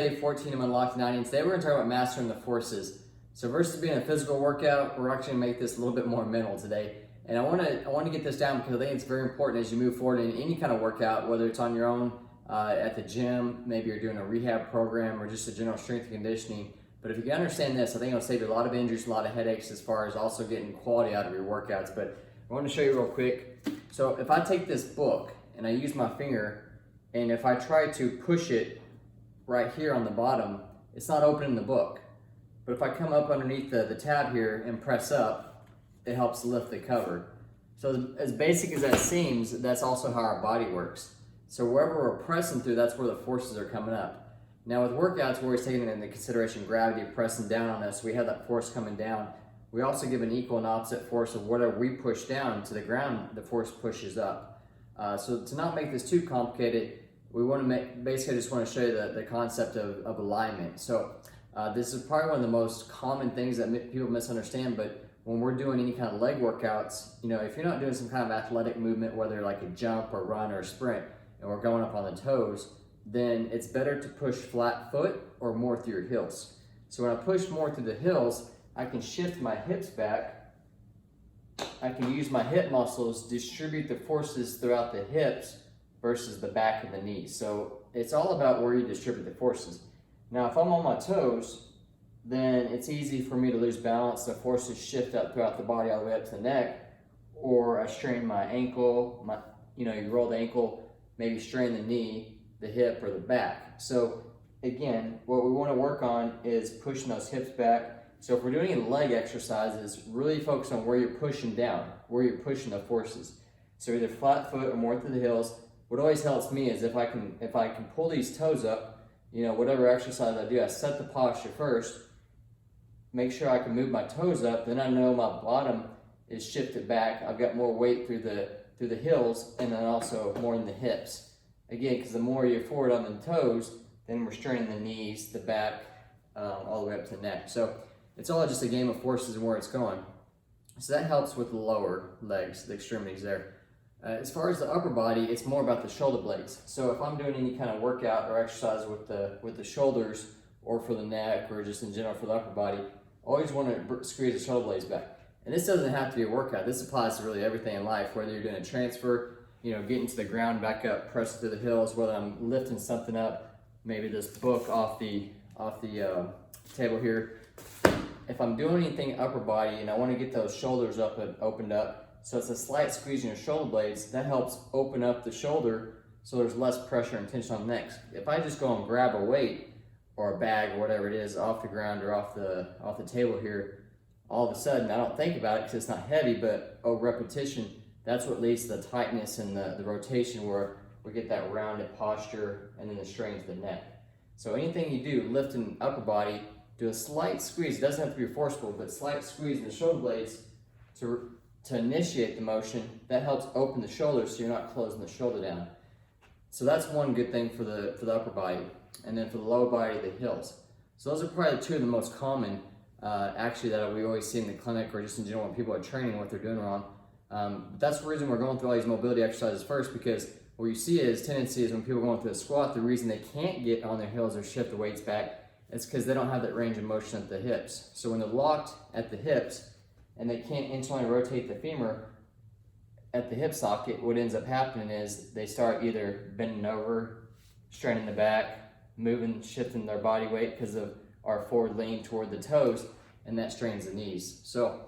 Day 14 of Unlocked 90, and today we're going to talk about mastering the forces. So versus being a physical workout, we're actually going to make this a little bit more mental today. And I want to get this down because I think it's very important as you move forward in any kind of workout, whether it's on your own, at the gym, maybe you're doing a rehab program or just a general strength and conditioning. But if you can understand this, I think it'll save you a lot of injuries, a lot of headaches as far as also getting quality out of your workouts. But I want to show you real quick. So if I take this book and I use my finger, and if I try to push it right here on the bottom, it's not opening the book. But if I come up underneath the tab here and press up, it helps lift the cover. So as basic as that seems, that's also how our body works. So wherever we're pressing through, that's where the forces are coming up. Now with workouts, we're always taking into consideration gravity pressing down on us. We have that force coming down. We also give an equal and opposite force of whatever we push down to the ground, the force pushes up. So to not make this too complicated, we want to basically just want to show you the concept of alignment. So this is probably one of the most common things that people misunderstand, but when we're doing any kind of leg workouts, you know, if you're not doing some kind of athletic movement, whether like a jump or run or a sprint, and we're going up on the toes, then it's better to push flat foot or more through your heels. So when I push more through the heels, I can shift my hips back. I can use my hip muscles, distribute the forces throughout the hips versus the back of the knee. So it's all about where you distribute the forces. Now, if I'm on my toes, then it's easy for me to lose balance. The forces shift up throughout the body all the way up to the neck, or I strain my ankle, you roll the ankle, maybe strain the knee, the hip, or the back. So again, what we want to work on is pushing those hips back. So if we're doing any leg exercises, really focus on where you're pushing down, where you're pushing the forces. So either flat foot or more through the heels. What always helps me is if I can pull these toes up, whatever exercise I do, I set the posture first, make sure I can move my toes up, then I know my bottom is shifted back. I've got more weight through the heels and then also more in the hips. Again, because the more you're forward on the toes, then we're straining the knees, the back, all the way up to the neck. So it's all just a game of forces and where it's going. So that helps with the lower legs, the extremities there. As far as the upper body, it's more about the shoulder blades. So if I'm doing any kind of workout or exercise with the shoulders or for the neck or just in general for the upper body, always want to squeeze the shoulder blades back. And this doesn't have to be a workout. This applies to really everything in life, whether you're doing a transfer, getting to the ground, back up, press through the hills, whether I'm lifting something up, maybe this book off the table here. If I'm doing anything upper body and I want to get those shoulders up and opened up, so it's a slight squeeze in your shoulder blades, that helps open up the shoulder so there's less pressure and tension on the neck. If I just go and grab a weight or a bag or whatever it is off the ground or off the table here, all of a sudden I don't think about it because it's not heavy, but over repetition, that's what leads to the tightness and the rotation where we get that rounded posture and then the strain to the neck. So anything you do, lifting upper body, do a slight squeeze. It doesn't have to be forceful, but slight squeeze in the shoulder blades to initiate the motion. That helps open the shoulders so you're not closing the shoulder down. So that's one good thing for the upper body. And then for the lower body, the heels. So those are probably two of the most common, actually, that we always see in the clinic or just in general when people are training what they're doing wrong. But that's the reason we're going through all these mobility exercises first, because what you see is tendency is when people are going through a squat, the reason they can't get on their heels or shift the weights back is because they don't have that range of motion at the hips. So when they're locked at the hips and they can't internally rotate the femur at the hip socket, what ends up happening is they start either bending over, straining the back, moving, shifting their body weight because of our forward lean toward the toes, and that strains the knees. So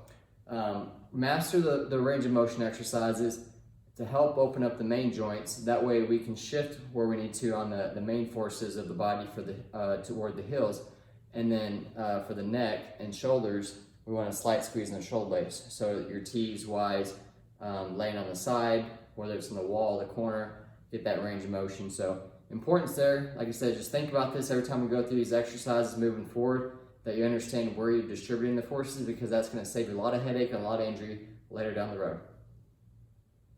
master the range of motion exercises to help open up the main joints. That way we can shift where we need to on the main forces of the body for toward the heels, and then for the neck and shoulders, we want a slight squeeze in the shoulder blades so that your T's, Y's laying on the side, whether it's in the wall, the corner, get that range of motion. So importance there, like I said, just think about this every time we go through these exercises moving forward, that you understand where you're distributing the forces, because that's going to save you a lot of headache and a lot of injury later down the road.